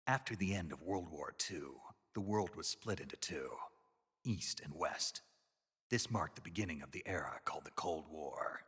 After the end of World War II, the world was split into two, East and West. This marked the beginning of the era called the Cold War.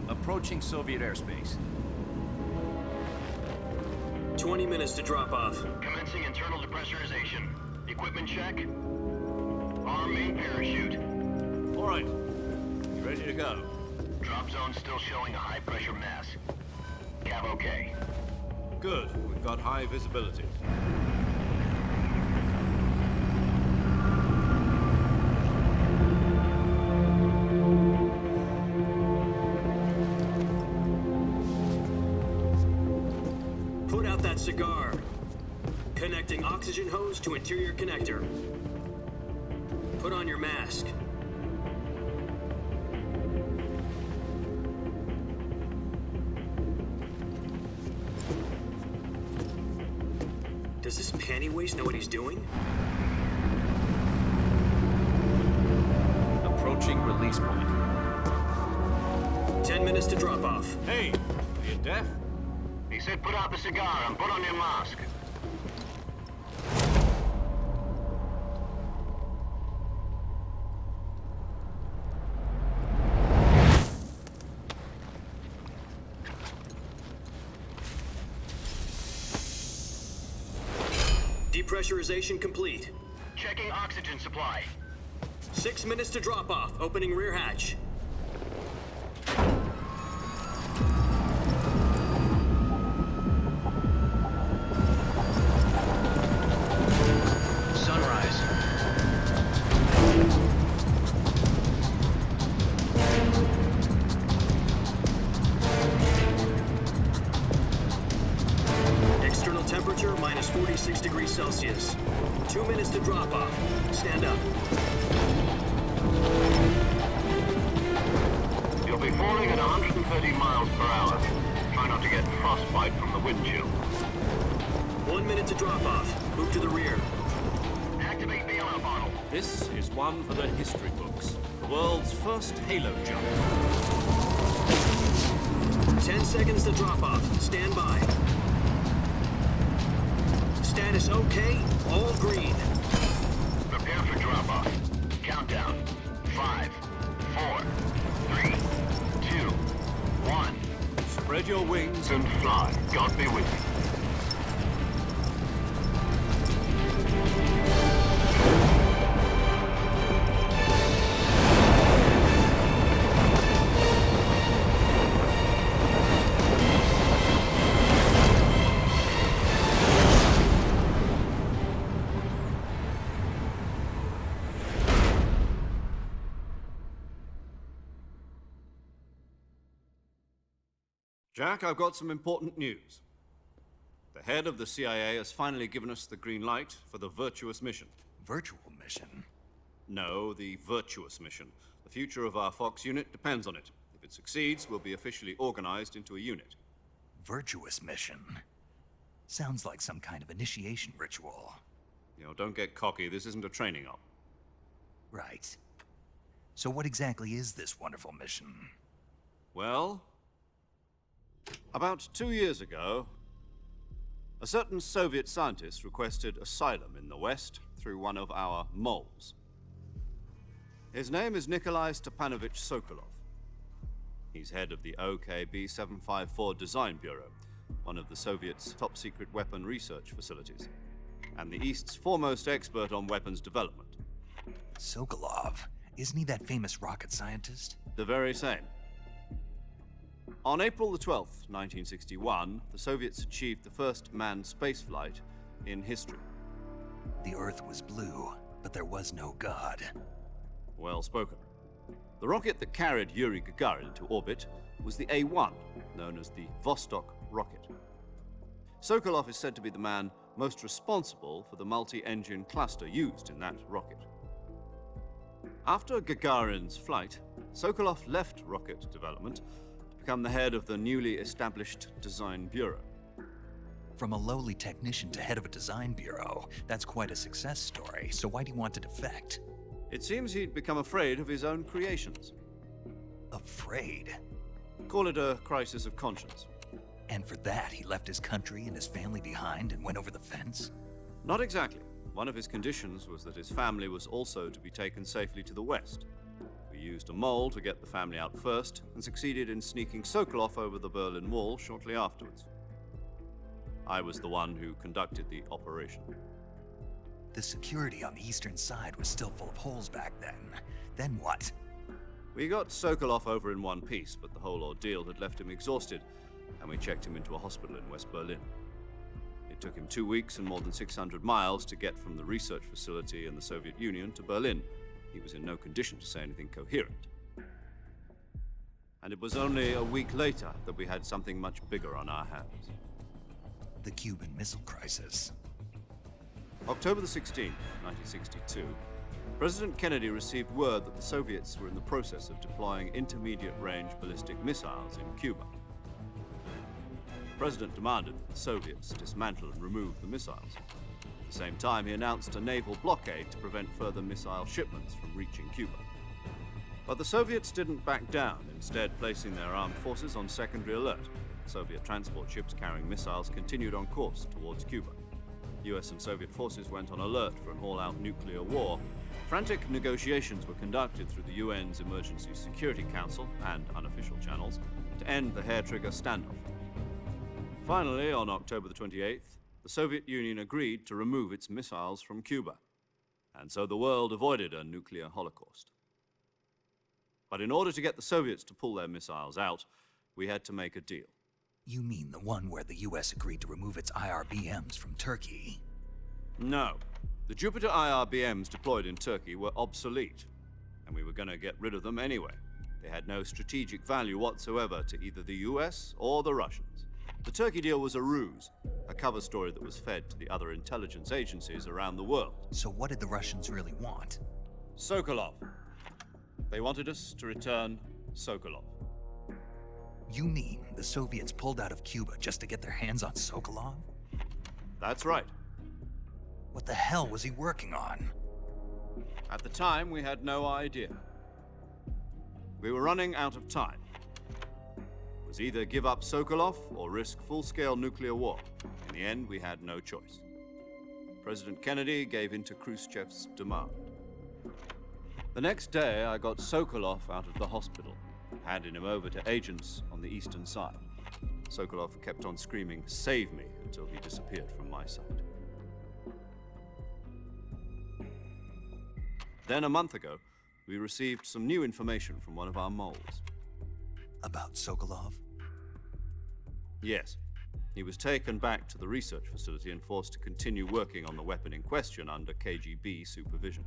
Approaching Soviet airspace. 20 minutes to drop off. Commencing internal depressurization. Equipment check. Arm main parachute. All right. You ready to go? Drop zone still showing a high pressure mass. Cav okay. Good. We've got high visibility. Cigar. Connecting oxygen hose to interior connector. Put on your mask. Does this pantywaist know what he's doing? Approaching release point. 10 minutes to drop off. Hey, are you deaf? He said put out the cigar and put on your mask. Depressurization complete. Checking oxygen supply. 6 minutes to drop off. Opening rear hatch. Temperature minus 46 degrees Celsius. 2 minutes to drop off. Stand up. You'll be falling at 130 miles per hour. Try not to get frostbite from the wind chill. 1 minute to drop off. Move to the rear. Activate the ammo bottle. This is one for the history books. The world's first Halo jump. 10 seconds to drop off. Stand by. Status okay, all green. Prepare for drop-off. Countdown. 5, 4, 3, 2, 1. Spread your wings And fly. God be with you. Jack, I've got some important news. The head of the CIA has finally given us the green light for the virtuous mission. Virtual mission? No, the virtuous mission. The future of our Fox unit depends on it. If it succeeds, we'll be officially organized into a unit. Virtuous mission? Sounds like some kind of initiation ritual. You know, don't get cocky. This isn't a training op. Right. So what exactly is this wonderful mission? Well, about 2 years ago, a certain Soviet scientist requested asylum in the West through one of our moles. His name is Nikolai Stepanovich Sokolov. He's head of the OKB 754 Design Bureau, one of the Soviets' top-secret weapon research facilities, and the East's foremost expert on weapons development. Sokolov? Isn't he that famous rocket scientist? The very same. On April the 12th, 1961, the Soviets achieved the first manned spaceflight in history. The Earth was blue, but there was no God. Well spoken. The rocket that carried Yuri Gagarin into orbit was the A-1, known as the Vostok rocket. Sokolov is said to be the man most responsible for the multi-engine cluster used in that rocket. After Gagarin's flight, Sokolov left rocket development to become the head of the newly established Design Bureau. From a lowly technician to head of a design bureau, that's quite a success story, so why do you want to defect? It seems he'd become afraid of his own creations. Afraid? Call it a crisis of conscience. And for that, he left his country and his family behind and went over the fence? Not exactly. One of his conditions was that his family was also to be taken safely to the west. We used a mole to get the family out first and succeeded in sneaking Sokolov over the Berlin Wall shortly afterwards. I was the one who conducted the operation. The security on the eastern side was still full of holes back then. Then what? We got Sokolov over in one piece, but the whole ordeal had left him exhausted, and we checked him into a hospital in West Berlin. It took him 2 weeks and more than 600 miles to get from the research facility in the Soviet Union to Berlin. He was in no condition to say anything coherent. And it was only a week later that we had something much bigger on our hands. The Cuban Missile Crisis. October the 16th, 1962, President Kennedy received word that the Soviets were in the process of deploying intermediate-range ballistic missiles in Cuba. The President demanded that the Soviets dismantle and remove the missiles. At the same time, he announced a naval blockade to prevent further missile shipments from reaching Cuba. But the Soviets didn't back down, instead placing their armed forces on secondary alert. Soviet transport ships carrying missiles continued on course towards Cuba. US and Soviet forces went on alert for an all-out nuclear war. Frantic negotiations were conducted through the UN's Emergency Security Council and unofficial channels to end the hair-trigger standoff. Finally, on October the 28th, the Soviet Union agreed to remove its missiles from Cuba, and so the world avoided a nuclear holocaust. But in order to get the Soviets to pull their missiles out, we had to make a deal. You mean the one where the US agreed to remove its IRBMs from Turkey? No. The Jupiter IRBMs deployed in Turkey were obsolete, and we were going to get rid of them anyway. They had no strategic value whatsoever to either the US or the Russians. The Turkey deal was a ruse, a cover story that was fed to the other intelligence agencies around the world. So what did the Russians really want? Sokolov. They wanted us to return Sokolov. You mean the Soviets pulled out of Cuba just to get their hands on Sokolov? That's right. What the hell was he working on? At the time, we had no idea. We were running out of time. It was either give up Sokolov or risk full-scale nuclear war. In the end, we had no choice. President Kennedy gave in to Khrushchev's demand. The next day, I got Sokolov out of the hospital, handing him over to agents on the eastern side. Sokolov kept on screaming, "Save me," until he disappeared from my sight. Then a month ago, we received some new information from one of our moles. About Sokolov? Yes. He was taken back to the research facility and forced to continue working on the weapon in question under KGB supervision.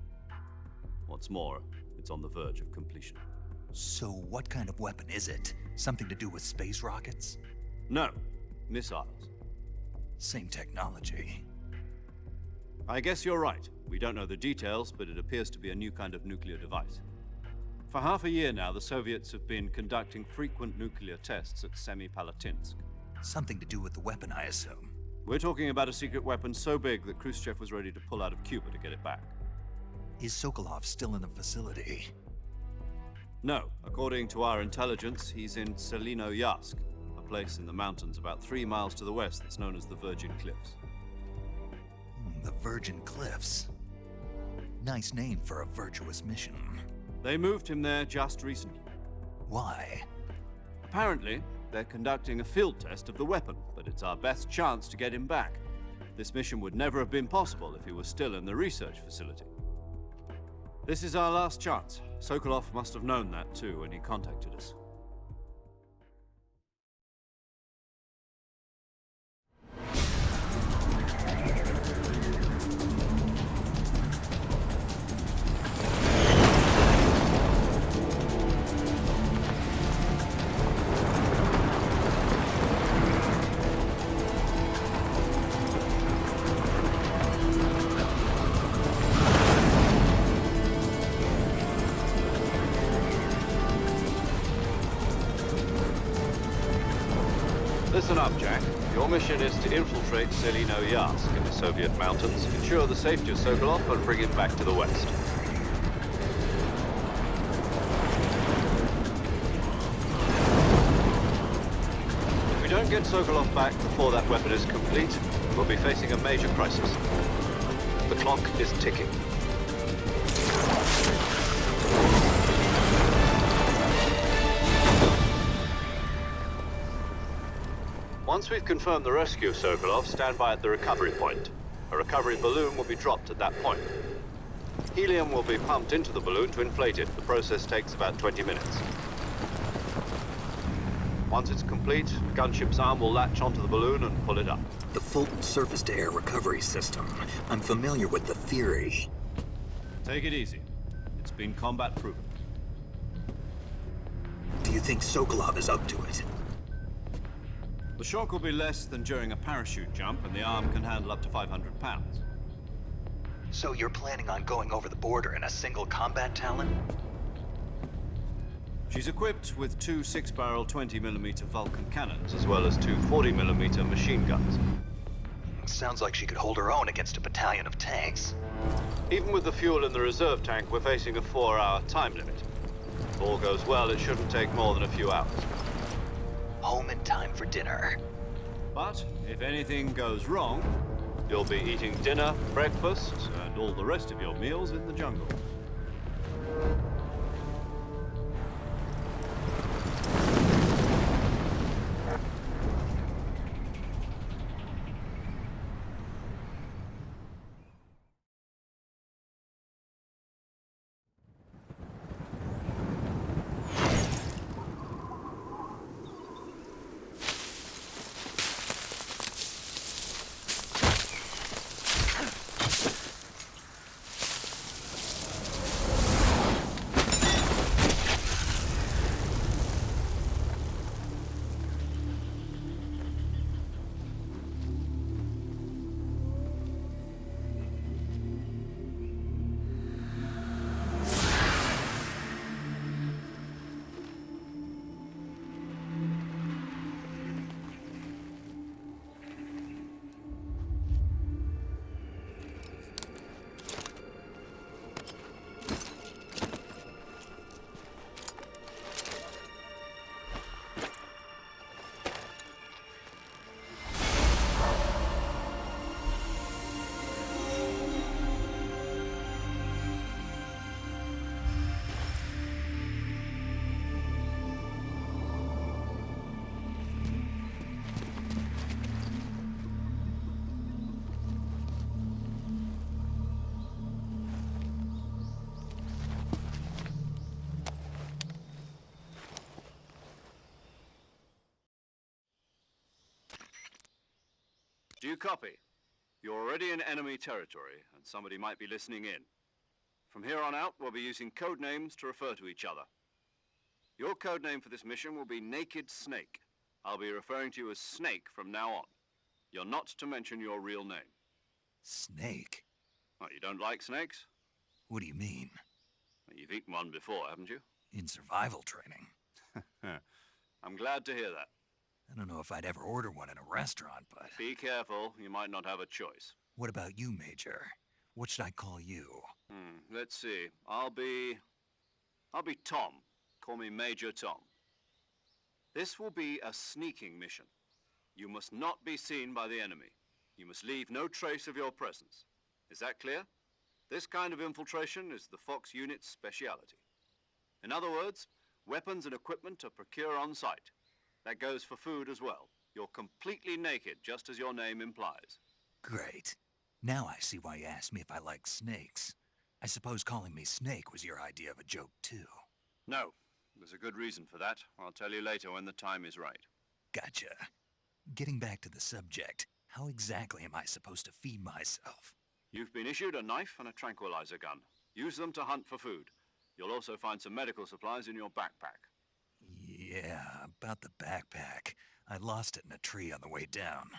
What's more, it's on the verge of completion. So what kind of weapon is it? Something to do with space rockets? No, missiles. Same technology. I guess you're right. We don't know the details, but it appears to be a new kind of nuclear device. For half a year now, the Soviets have been conducting frequent nuclear tests at Semipalatinsk. Something to do with the weapon, I assume. We're talking about a secret weapon so big that Khrushchev was ready to pull out of Cuba to get it back. Is Sokolov still in the facility? No. According to our intelligence, he's in Selinoyarsk, a place in the mountains about 3 miles to the west that's known as the Virgin Cliffs. The Virgin Cliffs. Nice name for a virtuous mission. They moved him there just recently. Why? Apparently, they're conducting a field test of the weapon, but it's our best chance to get him back. This mission would never have been possible if he was still in the research facility. This is our last chance. Sokolov must have known that too when he contacted us. up, Jack. Your mission is to infiltrate Selino-Yarsk in the Soviet mountains, ensure the safety of Sokolov, and bring him back to the west. If we don't get Sokolov back before that weapon is complete, we'll be facing a major crisis. The clock is ticking. Once we've confirmed the rescue of Sokolov, stand by at the recovery point. A recovery balloon will be dropped at that point. Helium will be pumped into the balloon to inflate it. The process takes about 20 minutes. Once it's complete, the gunship's arm will latch onto the balloon and pull it up. The Fulton surface-to-air recovery system. I'm familiar with the theory. Take it easy. It's been combat-proven. Do you think Sokolov is up to it? The shock will be less than during a parachute jump, and the arm can handle up to 500 pounds. So you're planning on going over the border in a single combat Talon? She's equipped with two 6-barrel 20mm Vulcan cannons, as well as two 40mm machine guns. Sounds like she could hold her own against a battalion of tanks. Even with the fuel in the reserve tank, we're facing a 4-hour time limit. If all goes well, it shouldn't take more than a few hours. Home in time for dinner. But if anything goes wrong, you'll be eating dinner, breakfast, and all the rest of your meals in the jungle. Do you copy? You're already in enemy territory, and somebody might be listening in. From here on out, we'll be using code names to refer to each other. Your code name for this mission will be Naked Snake. I'll be referring to you as Snake from now on. You're not to mention your real name. Snake? What, you don't like snakes? What do you mean? Well, you've eaten one before, haven't you? In survival training. I'm glad to hear that. I don't know if I'd ever order one in a restaurant, but... Be careful, you might not have a choice. What about you, Major? What should I call you? Let's see. I'll be Tom. Call me Major Tom. This will be a sneaking mission. You must not be seen by the enemy. You must leave no trace of your presence. Is that clear? This kind of infiltration is the Fox unit's speciality. In other words, weapons and equipment are procured on site. That goes for food as well. You're completely naked, just as your name implies. Great. Now I see why you asked me if I like snakes. I suppose calling me Snake was your idea of a joke, too. No. There's a good reason for that. I'll tell you later when the time is right. Gotcha. Getting back to the subject, how exactly am I supposed to feed myself? You've been issued a knife and a tranquilizer gun. Use them to hunt for food. You'll also find some medical supplies in your backpack. Yeah, about the backpack. I lost it in a tree on the way down.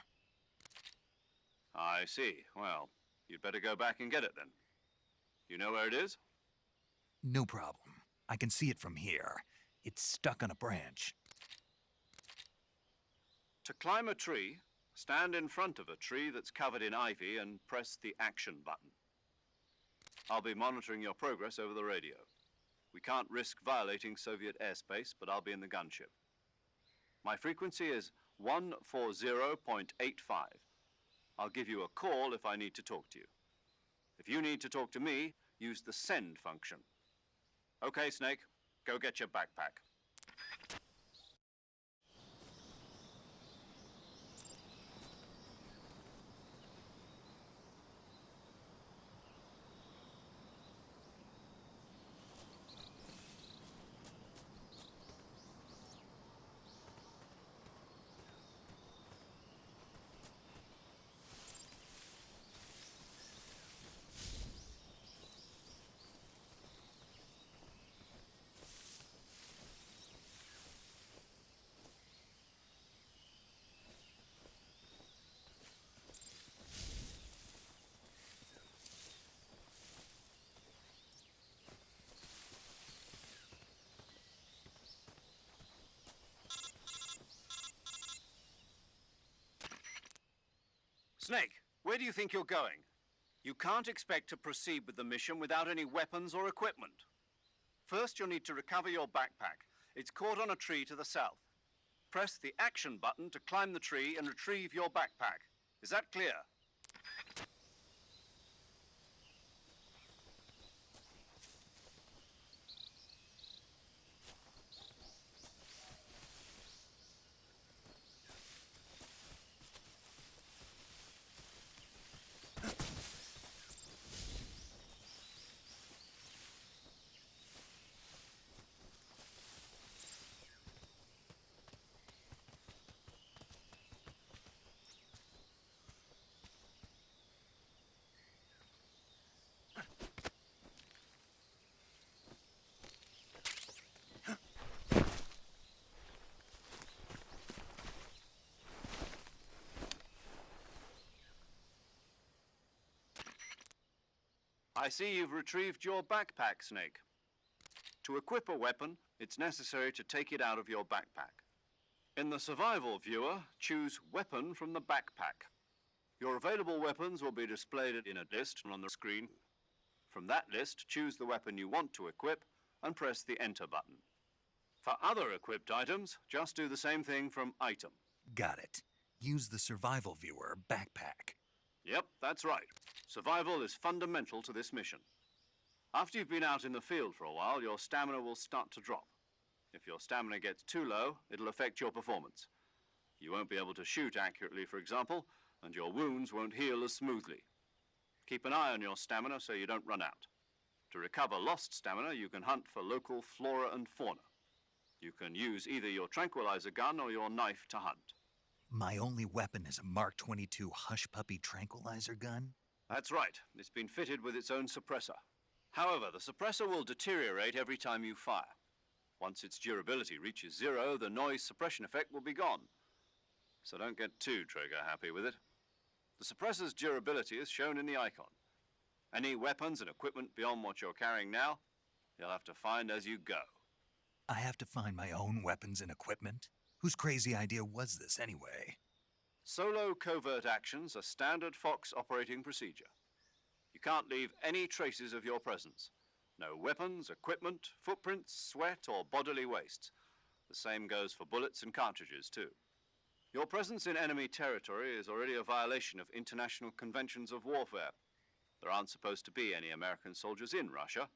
I see. Well, you'd better go back and get it then. You know where it is? No problem. I can see it from here. It's stuck on a branch. To climb a tree, stand in front of a tree that's covered in ivy and press the action button. I'll be monitoring your progress over the radio. We can't risk violating Soviet airspace, but I'll be in the gunship. My frequency is 140.85. I'll give you a call if I need to talk to you. If you need to talk to me, use the send function. Okay, Snake, go get your backpack. Snake, where do you think you're going? You can't expect to proceed with the mission without any weapons or equipment. First, you'll need to recover your backpack. It's caught on a tree to the south. Press the action button to climb the tree and retrieve your backpack. Is that clear? I see you've retrieved your backpack, Snake. To equip a weapon, it's necessary to take it out of your backpack. In the survival viewer, choose Weapon from the backpack. Your available weapons will be displayed in a list on the screen. From that list, choose the weapon you want to equip and press the Enter button. For other equipped items, just do the same thing from Item. Got it. Use the survival viewer backpack. Yep, that's right. Survival is fundamental to this mission. After you've been out in the field for a while, your stamina will start to drop. If your stamina gets too low, it'll affect your performance. You won't be able to shoot accurately, for example, and your wounds won't heal as smoothly. Keep an eye on your stamina so you don't run out. To recover lost stamina, you can hunt for local flora and fauna. You can use either your tranquilizer gun or your knife to hunt. My only weapon is a Mark 22 Hush Puppy tranquilizer gun? That's right. It's been fitted with its own suppressor. However, the suppressor will deteriorate every time you fire. Once its durability reaches 0, the noise suppression effect will be gone. So don't get too trigger-happy with it. The suppressor's durability is shown in the icon. Any weapons and equipment beyond what you're carrying now, you'll have to find as you go. I have to find my own weapons and equipment? Whose crazy idea was this anyway? Solo covert actions are standard Fox operating procedure. You can't leave any traces of your presence. No weapons, equipment, footprints, sweat, or bodily waste. The same goes for bullets and cartridges, too. Your presence in enemy territory is already a violation of international conventions of warfare. There aren't supposed to be any American soldiers in Russia.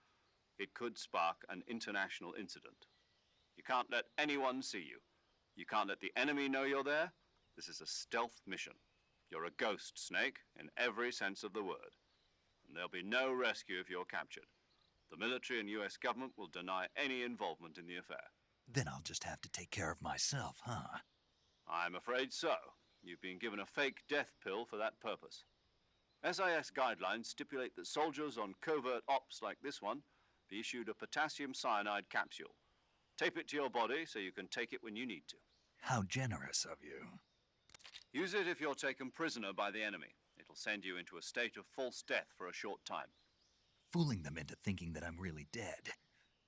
It could spark an international incident. You can't let anyone see you. You can't let the enemy know you're there. This is a stealth mission. You're a ghost, Snake, in every sense of the word. And there'll be no rescue if you're captured. The military and US government will deny any involvement in the affair. Then I'll just have to take care of myself, huh? I'm afraid so. You've been given a fake death pill for that purpose. SIS guidelines stipulate that soldiers on covert ops like this one be issued a potassium cyanide capsule. Tape it to your body so you can take it when you need to. How generous of you. Use it if you're taken prisoner by the enemy. It'll send you into a state of false death for a short time. Fooling them into thinking that I'm really dead.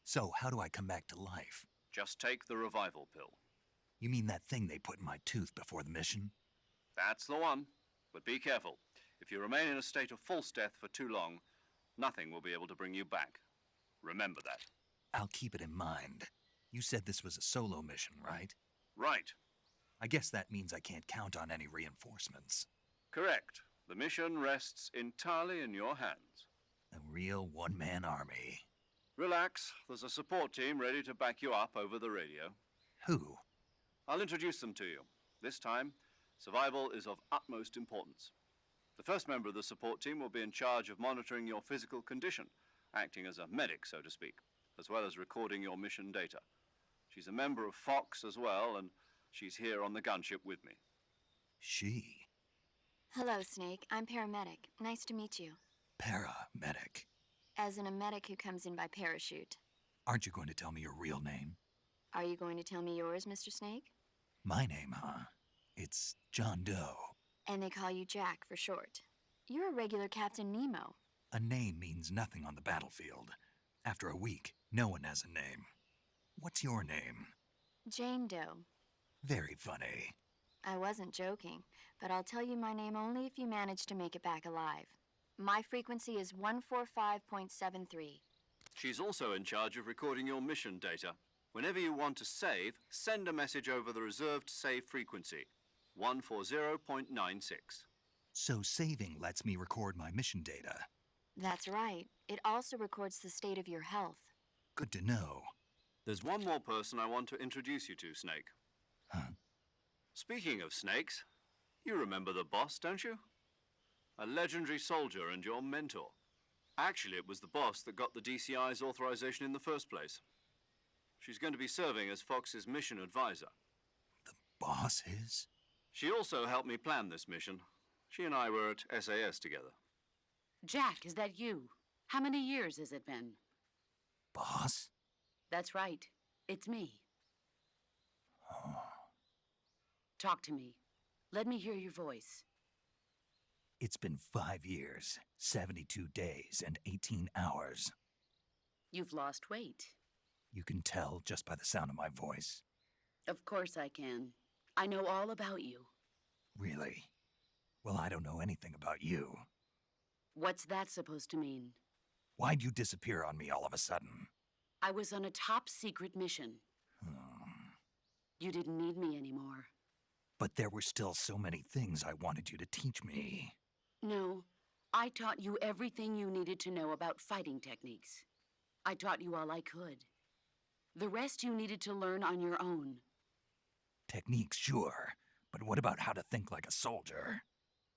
So how do I come back to life? Just take the revival pill. You mean that thing they put in my tooth before the mission? That's the one. But be careful. If you remain in a state of false death for too long, nothing will be able to bring you back. Remember that. I'll keep it in mind. You said this was a solo mission, right? Right. I guess that means I can't count on any reinforcements. Correct. The mission rests entirely in your hands. A real one-man army. Relax. There's a support team ready to back you up over the radio. Who? I'll introduce them to you. This time, survival is of utmost importance. The first member of the support team will be in charge of monitoring your physical condition, acting as a medic, so to speak, as well as recording your mission data. She's a member of Fox as well, and she's here on the gunship with me. She? Hello, Snake. I'm paramedic. Nice to meet you. Paramedic. As in a medic who comes in by parachute. Aren't you going to tell me your real name? Are you going to tell me yours, Mr. Snake? My name, huh? It's John Doe. And they call you Jack for short. You're a regular Captain Nemo. A name means nothing on the battlefield. After a week, no one has a name. What's your name? Jane Doe. Very funny. I wasn't joking, but I'll tell you my name only if you manage to make it back alive. My frequency is 145.73. She's also in charge of recording your mission data. Whenever you want to save, send a message over the reserved save frequency, 140.96. So saving lets me record my mission data. That's right. It also records the state of your health. Good to know. There's one more person I want to introduce you to, Snake. Huh? Speaking of snakes, you remember the boss, don't you? A legendary soldier and your mentor. Actually, it was the boss that got the DCI's authorization in the first place. She's going to be serving as Fox's mission advisor. The boss is? She also helped me plan this mission. She and I were at SAS together. Jack, is that you? How many years has it been? Boss? That's right. It's me. Oh. Talk to me. Let me hear your voice. It's been 5 years, 72 days, and 18 hours. You've lost weight. You can tell just by the sound of my voice. Of course I can. I know all about you. Really? Well, I don't know anything about you. What's that supposed to mean? Why'd you disappear on me all of a sudden? I was on a top secret mission. You didn't need me anymore. But there were still so many things I wanted you to teach me. No, I taught you everything you needed to know about fighting techniques. I taught you all I could. The rest you needed to learn on your own. Techniques, sure. But what about how to think like a soldier?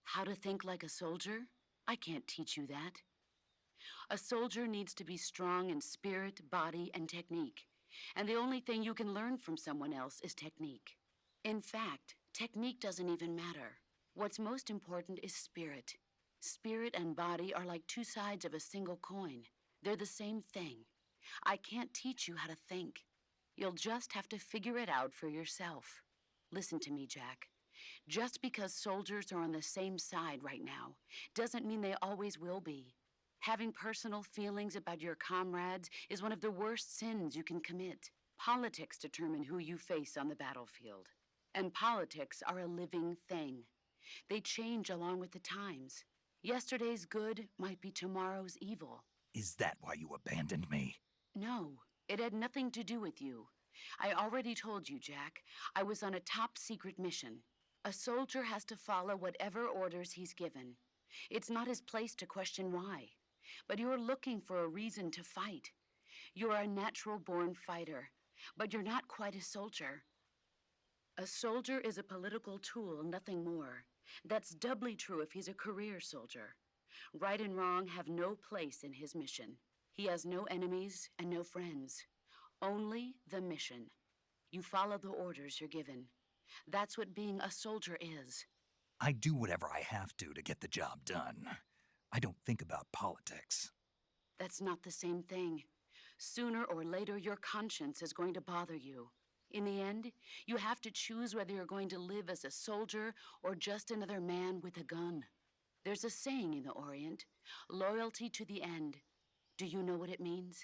How to think like a soldier? I can't teach you that. A soldier needs to be strong in spirit, body, and technique. And the only thing you can learn from someone else is technique. In fact, technique doesn't even matter. What's most important is spirit. Spirit and body are like two sides of a single coin. They're the same thing. I can't teach you how to think. You'll just have to figure it out for yourself. Listen to me, Jack. Just because soldiers are on the same side right now doesn't mean they always will be. Having personal feelings about your comrades is one of the worst sins you can commit. Politics determine who you face on the battlefield. And politics are a living thing. They change along with the times. Yesterday's good might be tomorrow's evil. Is that why you abandoned me? No, it had nothing to do with you. I already told you, Jack. I was on a top secret mission. A soldier has to follow whatever orders he's given. It's not his place to question why. But you're looking for a reason to fight. You're a natural-born fighter, but you're not quite a soldier. A soldier is a political tool, nothing more. That's doubly true if he's a career soldier. Right and wrong have no place in his mission. He has no enemies and no friends. Only the mission. You follow the orders you're given. That's what being a soldier is. I do whatever I have to get the job done. I don't think about politics. That's not the same thing. Sooner or later, your conscience is going to bother you. In the end, you have to choose whether you're going to live as a soldier or just another man with a gun. There's a saying in the Orient, loyalty to the end. Do you know what it means?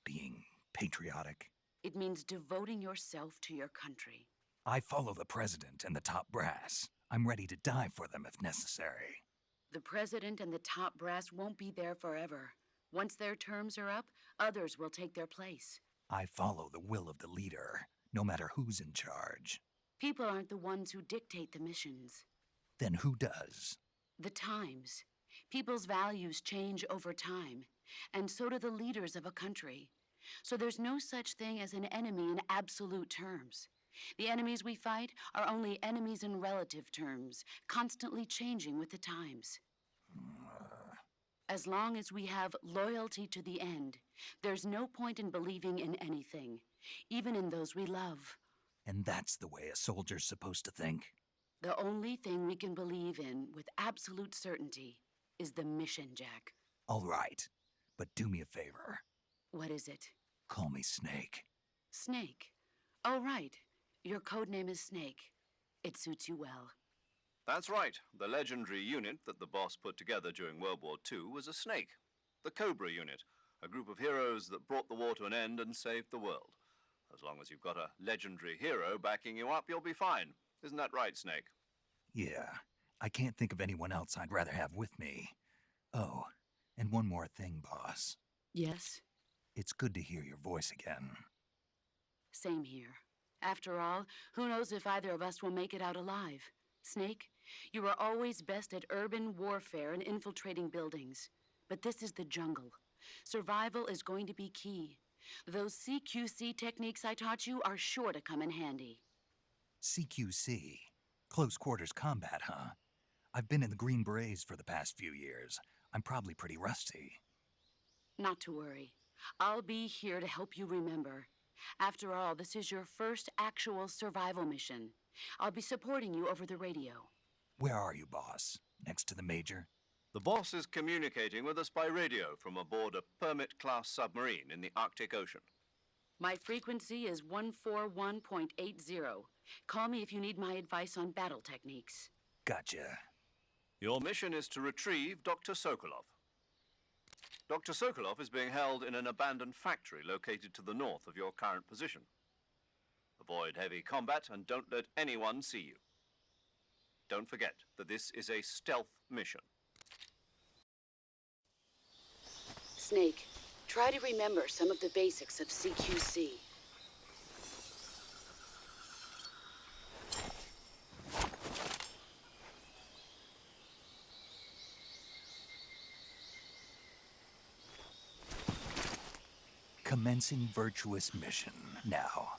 Being patriotic? It means devoting yourself to your country. I follow the president and the top brass. I'm ready to die for them if necessary. The president and the top brass won't be there forever. Once their terms are up, others will take their place. I follow the will of the leader, no matter who's in charge. People aren't the ones who dictate the missions. Then who does? The times. People's values change over time, and so do the leaders of a country. So there's no such thing as an enemy in absolute terms. The enemies we fight are only enemies in relative terms, constantly changing with the times. As long as we have loyalty to the end, there's no point in believing in anything, even in those we love. And that's the way a soldier's supposed to think? The only thing we can believe in with absolute certainty is the mission, Jack. All right, but do me a favor. What is it? Call me Snake. Snake. Oh, right. Your code name is Snake. It suits you well. That's right. The legendary unit that the boss put together during World War II was a snake. The Cobra unit, a group of heroes that brought the war to an end and saved the world. As long as you've got a legendary hero backing you up, you'll be fine. Isn't that right, Snake? Yeah, I can't think of anyone else I'd rather have with me. Oh, and one more thing, boss. Yes? It's good to hear your voice again. Same here. After all, who knows if either of us will make it out alive? Snake, you are always best at urban warfare and infiltrating buildings. But this is the jungle. Survival is going to be key. Those CQC techniques I taught you are sure to come in handy. CQC? Close quarters combat, huh? I've been in the Green Berets for the past few years. I'm probably pretty rusty. Not to worry. I'll be here to help you remember. After all, this is your first actual survival mission. I'll be supporting you over the radio. Where are you, boss? Next to the Major? The boss is communicating with us by radio from aboard a Permit-class submarine in the Arctic Ocean. My frequency is 141.80. Call me if you need my advice on battle techniques. Gotcha. Your mission is to retrieve Dr. Sokolov. Dr. Sokolov is being held in an abandoned factory located to the north of your current position. Avoid heavy combat and don't let anyone see you. Don't forget that this is a stealth mission. Snake, try to remember some of the basics of CQC. Commencing virtuous mission now.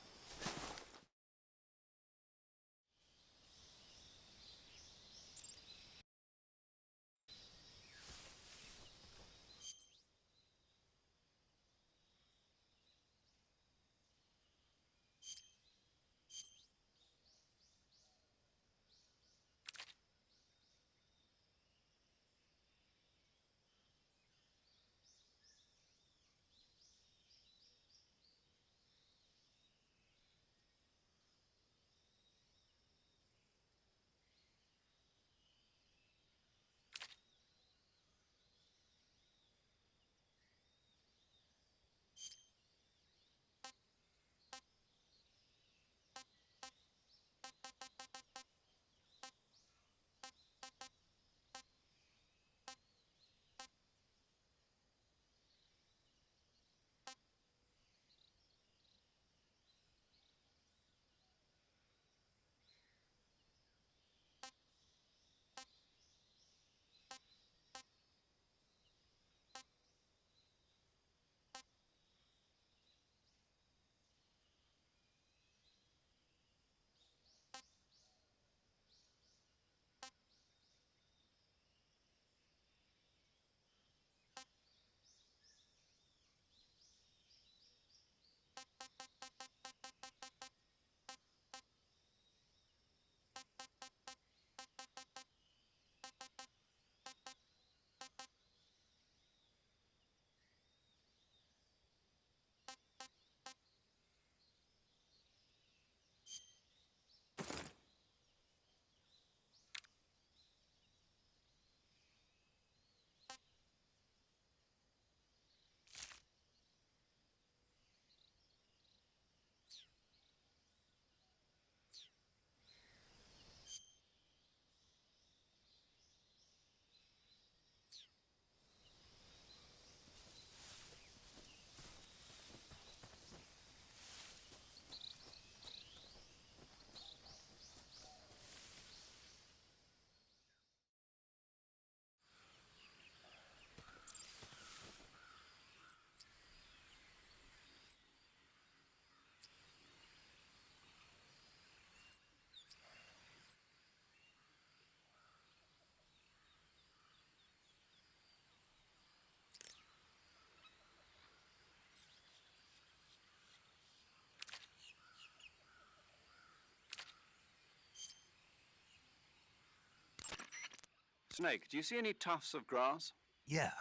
Snake, do you see any tufts of grass? Yeah,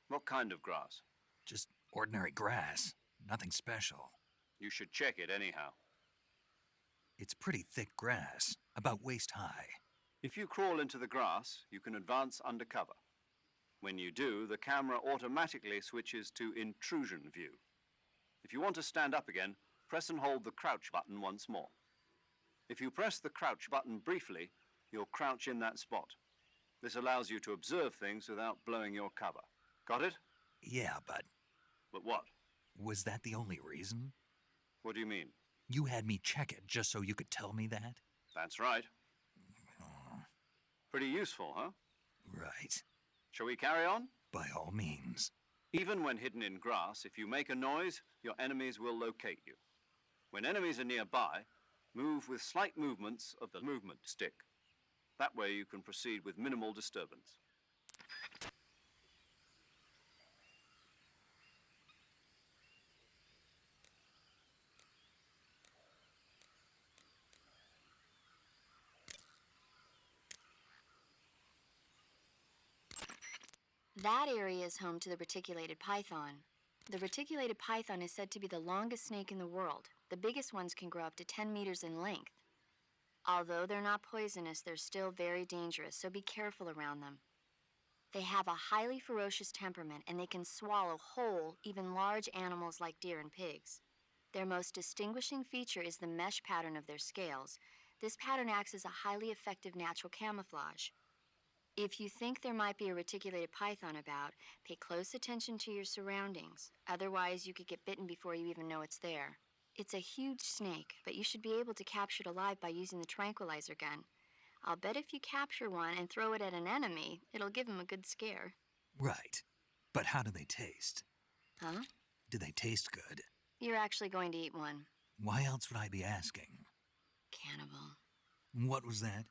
What kind of grass? just ordinary grass. Nothing special. You should check it anyhow. It's pretty thick grass, about waist high. If you crawl into the grass, you can advance under cover. When you do, the camera automatically switches to intrusion view. If you want to stand up again, press and hold the crouch button once more. If you press the crouch button briefly, you'll crouch in that spot. This allows you to observe things without blowing your cover. Got it? Yeah, but But what? was that the only reason? What do you mean? You had me check it just so you could tell me that? That's right. Pretty useful, huh? Right. Shall we carry on? By all means. Even when hidden in grass, if you make a noise, your enemies will locate you. When enemies are nearby, move with slight movements of the movement stick. That way you can proceed with minimal disturbance. That area is home to the reticulated python. The reticulated python is said to be the longest snake in the world. The biggest ones can grow up to 10 meters in length. Although they're not poisonous, they're still very dangerous, so be careful around them. They have a highly ferocious temperament, and they can swallow whole, even large animals like deer and pigs. Their most distinguishing feature is the mesh pattern of their scales. This pattern acts as a highly effective natural camouflage. If you think there might be a reticulated python about, pay close attention to your surroundings. Otherwise, you could get bitten before you even know it's there. It's a huge snake, but you should be able to capture it alive by using the tranquilizer gun. I'll bet if you capture one and throw it at an enemy, it'll give him a good scare. Right. But how do they taste? Huh? Do they taste good? You're actually going to eat one. Why else would I be asking? Cannibal. What was that?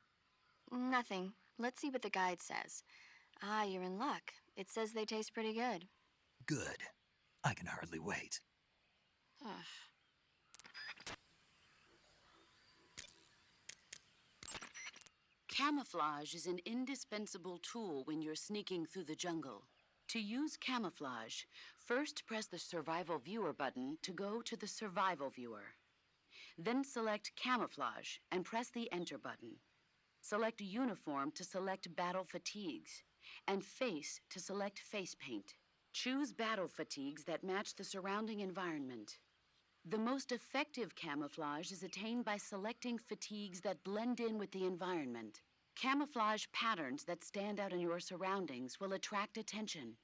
Nothing. Let's see what the guide says. Ah, you're in luck. It says they taste pretty good. Good. I can hardly wait. Ugh. Camouflage is an indispensable tool when you're sneaking through the jungle. To use camouflage, first press the Survival Viewer button to go to the Survival Viewer. Then select Camouflage and press the Enter button. Select Uniform to select Battle Fatigues, and Face to select Face Paint. Choose battle fatigues that match the surrounding environment. The most effective camouflage is attained by selecting fatigues that blend in with the environment. Camouflage patterns that stand out in your surroundings will attract attention.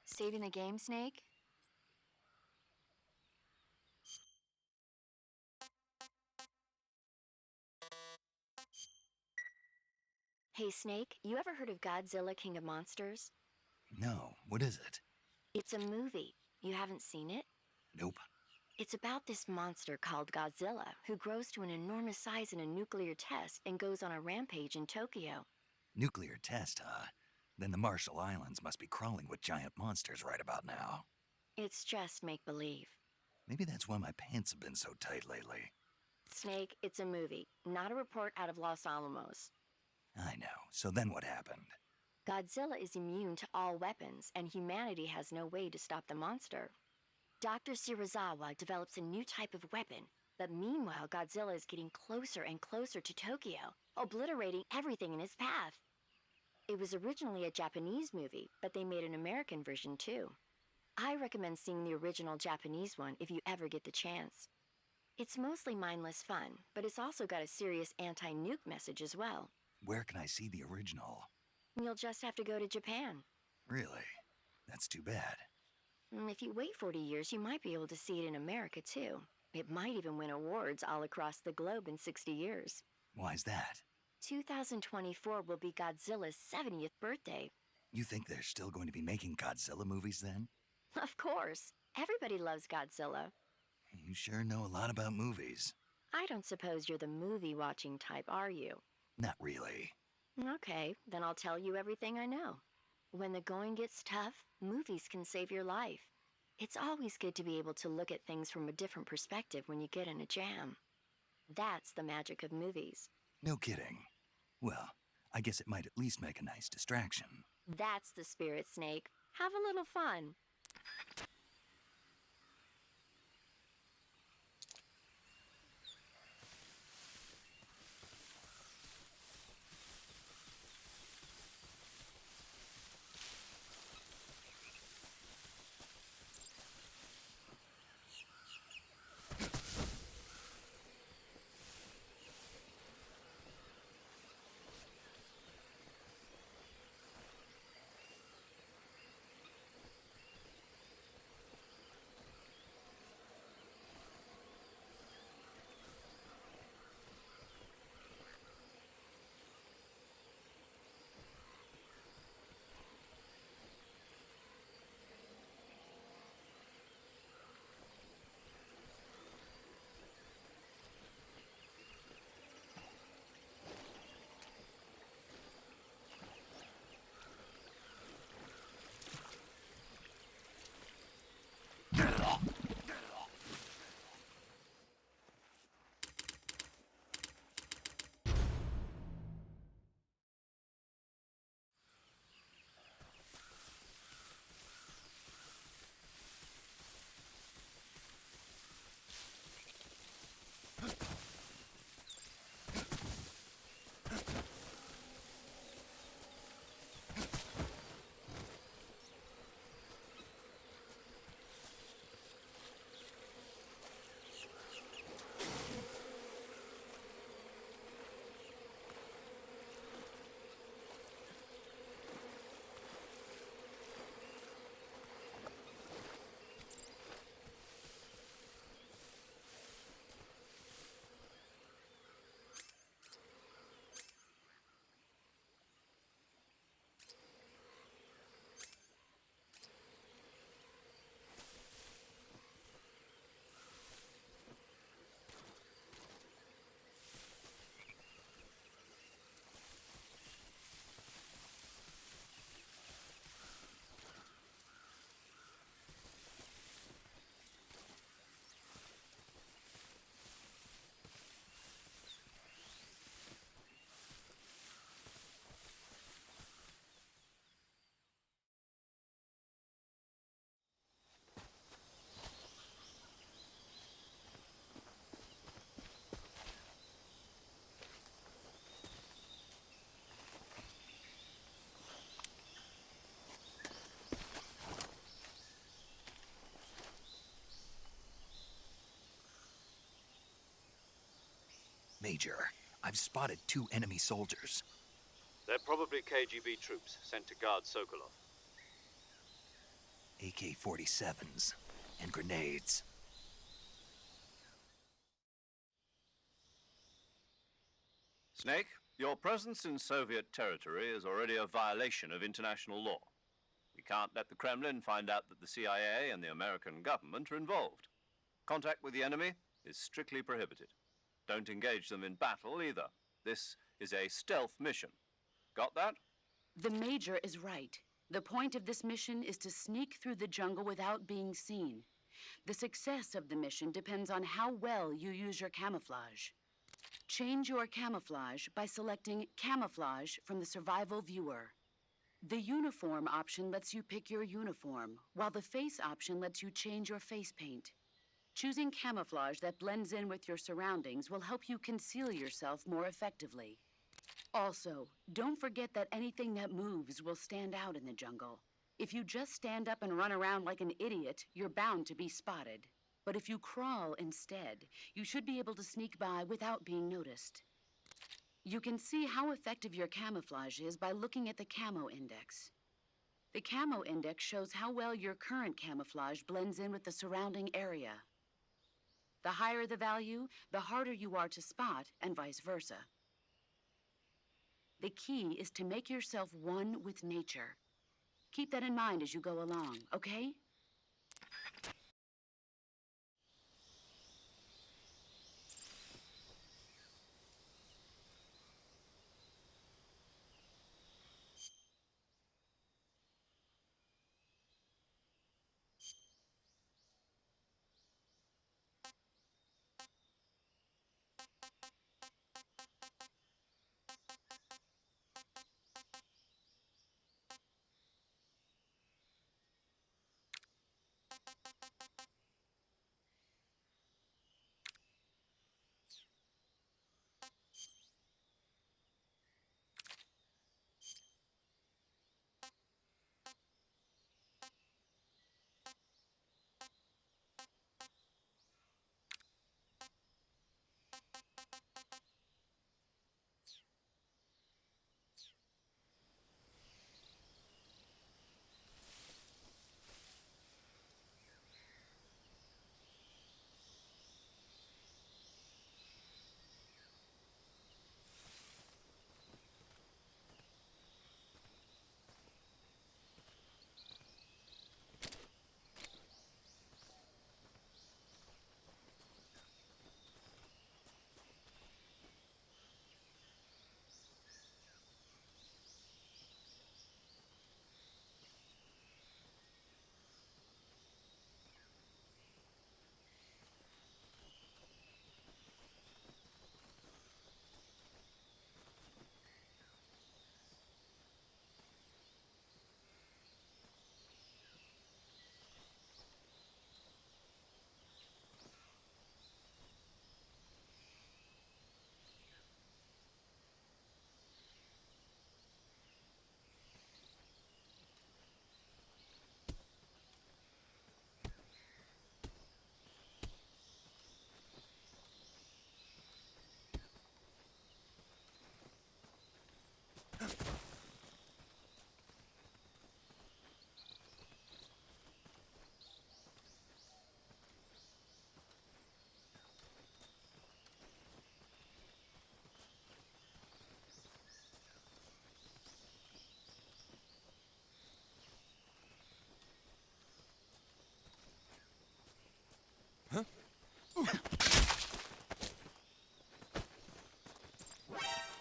Saving the game, Snake? Hey, Snake, you ever heard of Godzilla, King of Monsters? No, what is it? It's a movie. You haven't seen it? Nope. It's about this monster called Godzilla, who grows to an enormous size in a nuclear test and goes on a rampage in Tokyo. Nuclear test, huh? Then the Marshall Islands must be crawling with giant monsters right about now. It's just make-believe. Maybe that's why my pants have been so tight lately. Snake, it's a movie, not a report out of Los Alamos. I know. So then what happened? Godzilla is immune to all weapons, and humanity has no way to stop the monster. Dr. Shirazawa develops a new type of weapon, but meanwhile Godzilla is getting closer and closer to Tokyo, obliterating everything in his path. It was originally a Japanese movie, but they made an American version too. I recommend seeing the original Japanese one if you ever get the chance. It's mostly mindless fun, but it's also got a serious anti-nuke message as well. Where can I see the original? You'll just have to go to Japan. Really? That's too bad. If you wait 40 years, you might be able to see it in America too. It might even win awards all across the globe in 60 years. Why's that? 2024 will be Godzilla's 70th birthday. You think they're still going to be making Godzilla movies then? Of course. Everybody loves Godzilla. You sure know a lot about movies. I don't suppose you're the movie-watching type, are you? Not really. Okay, then I'll tell you everything I know. When the going gets tough, movies can save your life. It's always good to be able to look at things from a different perspective when you get in a jam. That's the magic of movies. No kidding. Well, I guess it might at least make a nice distraction. That's the spirit, Snake. Have a little fun. Major, I've spotted 2 enemy soldiers. They're probably KGB troops sent to guard Sokolov. AK-47s and grenades. Snake, your presence in Soviet territory is already a violation of international law. We can't let the Kremlin find out that the CIA and the American government are involved. Contact with the enemy is strictly prohibited. Don't engage them in battle either. This is a stealth mission. Got that? The Major is right. The point of this mission is to sneak through the jungle without being seen. The success of the mission depends on how well you use your camouflage. Change your camouflage by selecting Camouflage from the Survival Viewer. The Uniform option lets you pick your uniform, while the Face option lets you change your face paint. Choosing camouflage that blends in with your surroundings will help you conceal yourself more effectively. Also, don't forget that anything that moves will stand out in the jungle. If you just stand up and run around like an idiot, you're bound to be spotted. But if you crawl instead, you should be able to sneak by without being noticed. You can see how effective your camouflage is by looking at the Camo Index. The Camo Index shows how well your current camouflage blends in with the surrounding area. The higher the value, the harder you are to spot, and vice versa. The key is to make yourself one with nature. Keep that in mind as you go along, okay?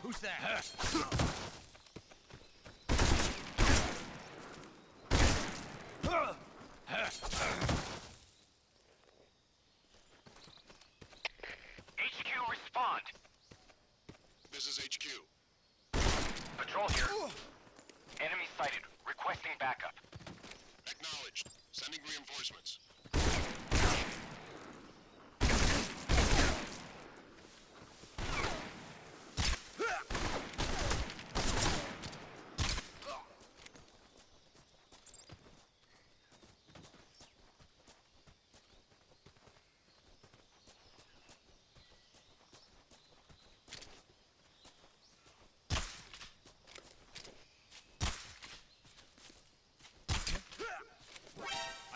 Who's that? HQ, respond. This is HQ. Patrol here. Enemy sighted. Requesting backup. Acknowledged. Sending reinforcements.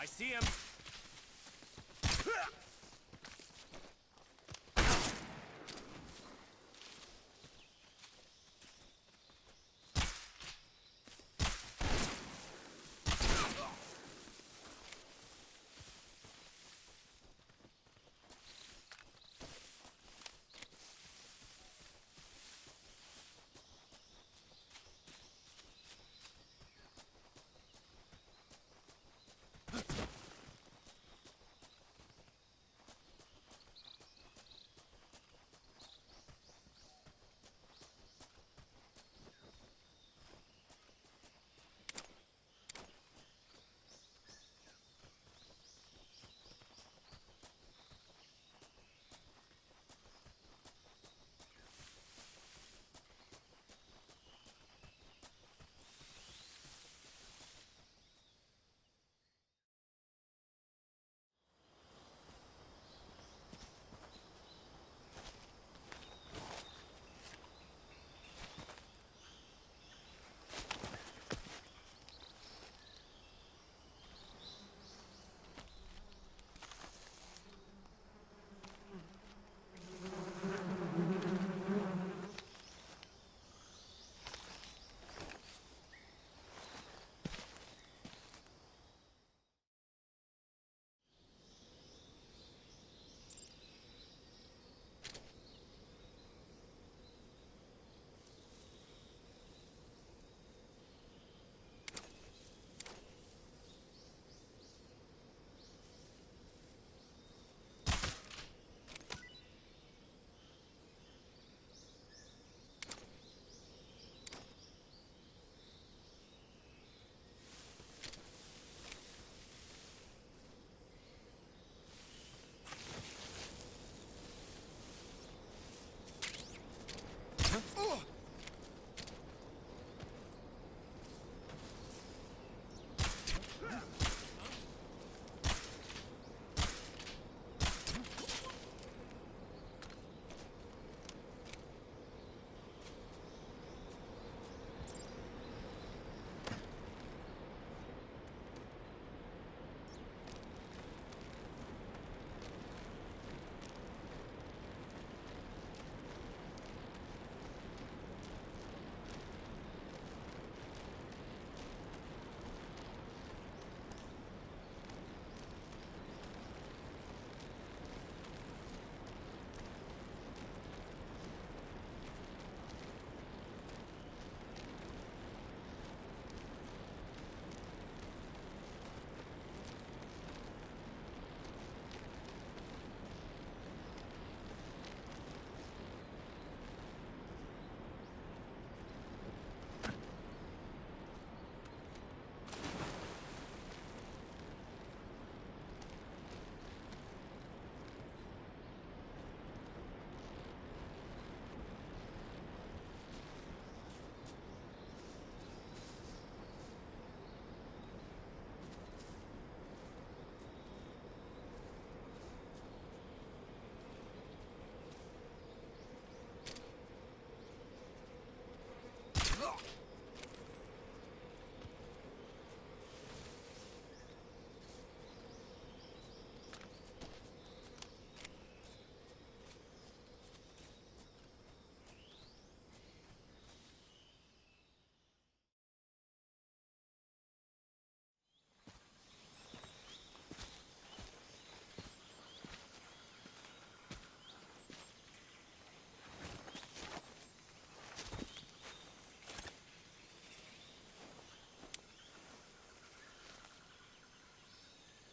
I see him.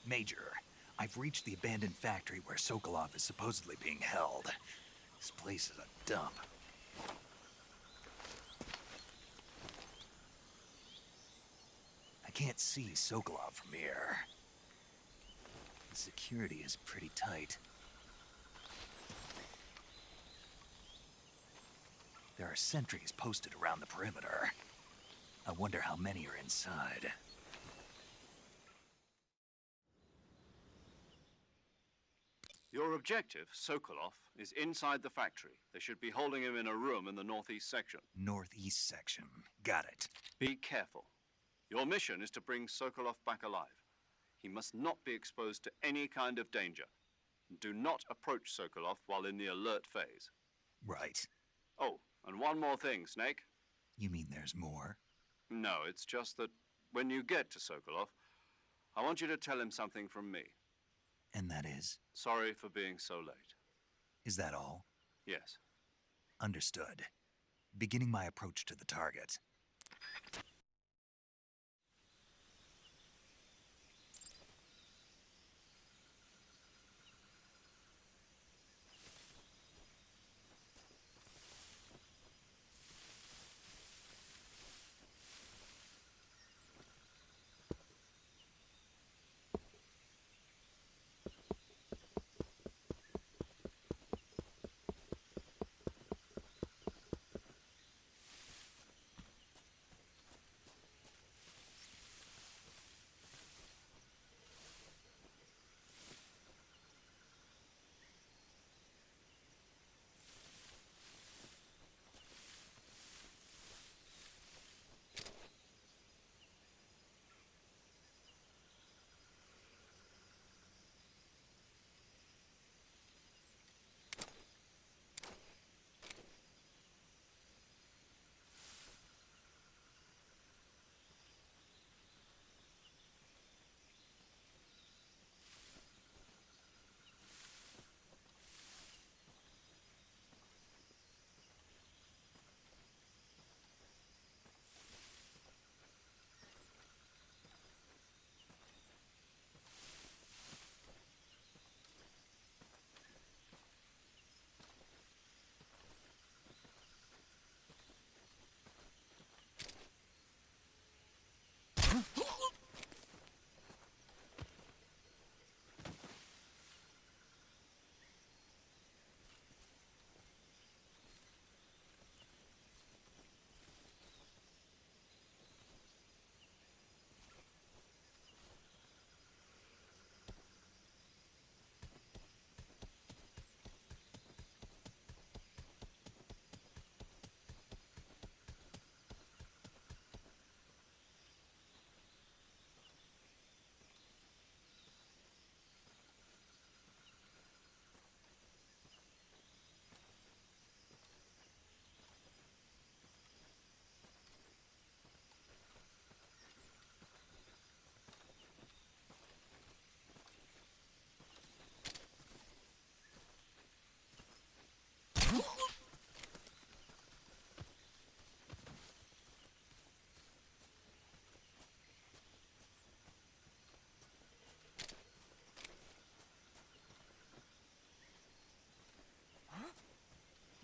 Major, I've reached the abandoned factory where Sokolov is supposedly being held. This place is a dump. I can't see Sokolov from here. The security is pretty tight. There are sentries posted around the perimeter. I wonder how many are inside. Your objective, Sokolov, is inside the factory. They should be holding him in a room in the northeast section. Northeast section. Got it. Be careful. Your mission is to bring Sokolov back alive. He must not be exposed to any kind of danger. Do not approach Sokolov while in the alert phase. Right. Oh, and one more thing, Snake. You mean there's more? No, it's just that when you get to Sokolov, I want you to tell him something from me. And that is? Sorry for being so late. Is that all? Yes. Understood. Beginning my approach to the target.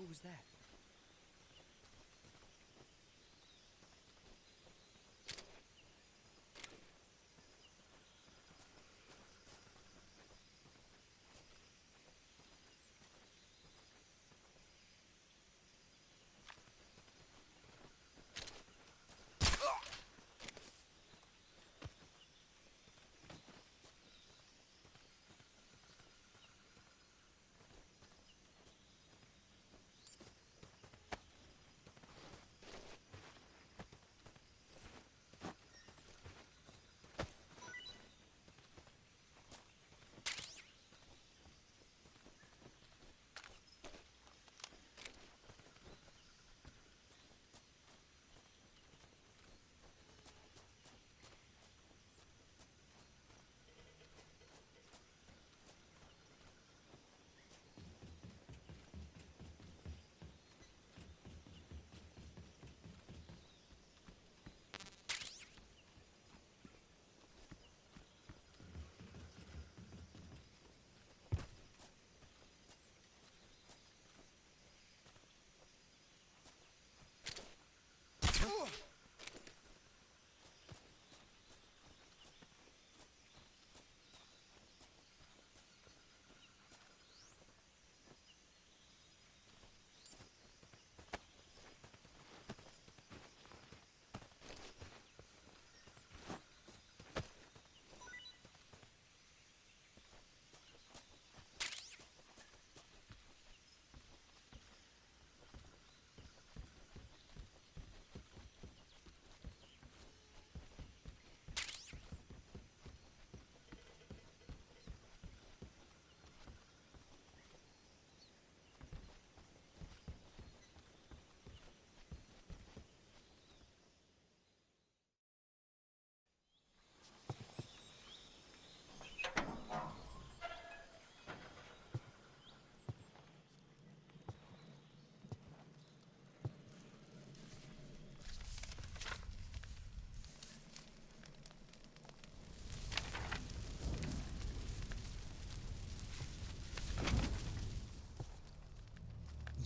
Who was that?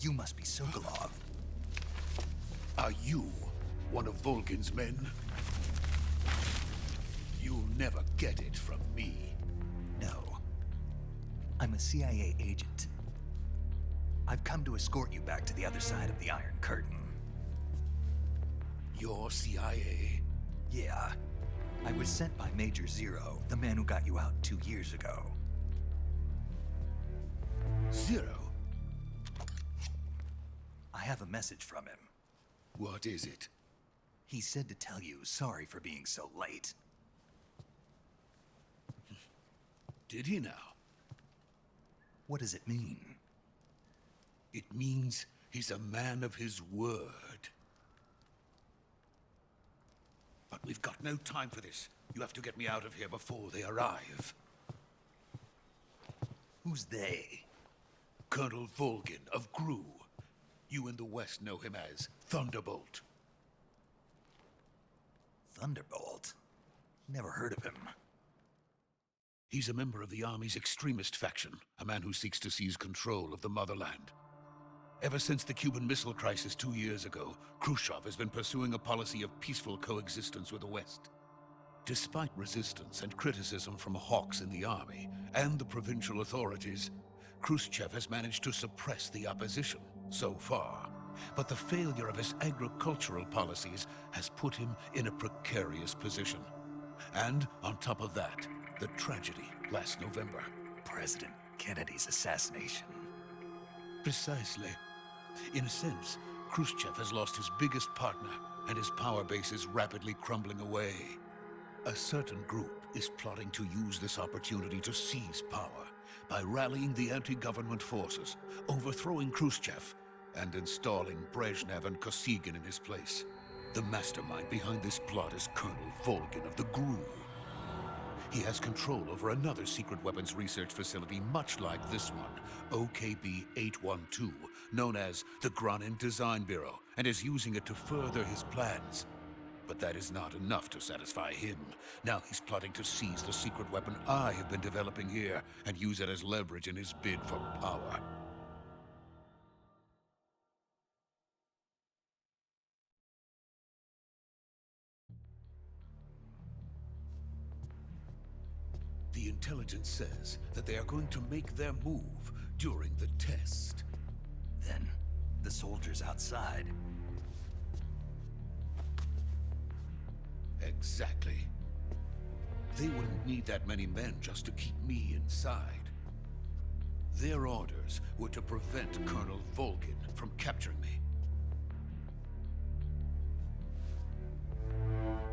You must be Sokolov. Are you one of Volgin's men? You'll never get it from me. No. I'm a CIA agent. I've come to escort you back to the other side of the Iron Curtain. You're CIA? Yeah. I was sent by Major Zero, the man who got you out 2 years ago. Zero? I have a message from him. What is it? He said to tell you sorry for being so late. Did he now? What does it mean? It means he's a man of his word. But we've got no time for this. You have to get me out of here before they arrive. Who's they? Colonel Volgin of GRU. You in the West know him as Thunderbolt. Thunderbolt? Never heard of him. He's a member of the Army's extremist faction, a man who seeks to seize control of the motherland. Ever since the Cuban Missile Crisis 2 years ago, Khrushchev has been pursuing a policy of peaceful coexistence with the West. Despite resistance and criticism from hawks in the army and the provincial authorities, Khrushchev has managed to suppress the opposition so far. But the failure of his agricultural policies has put him in a precarious position. And on top of that, the tragedy last November. President Kennedy's assassination. Precisely. In a sense, Khrushchev has lost his biggest partner, and his power base is rapidly crumbling away. A certain group is plotting to use this opportunity to seize power by rallying the anti-government forces, overthrowing Khrushchev, and installing Brezhnev and Kosygin in his place. The mastermind behind this plot is Colonel Volgin of the GRU. He has control over another secret weapons research facility much like this one, OKB-812, known as the Granin Design Bureau, and is using it to further his plans. But that is not enough to satisfy him. Now he's plotting to seize the secret weapon I have been developing here and use it as leverage in his bid for power. The intelligence says that they are going to make their move during the test. Then, the soldiers outside. Exactly. They wouldn't need that many men just to keep me inside. Their orders were to prevent Colonel Volgin from capturing me.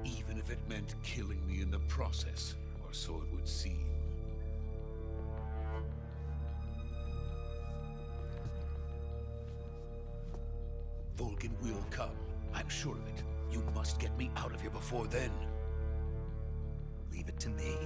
Even if it meant killing me in the process, or so it would seem. Volgin will come. I'm sure of it. You must get me out of here before then. Leave it to me.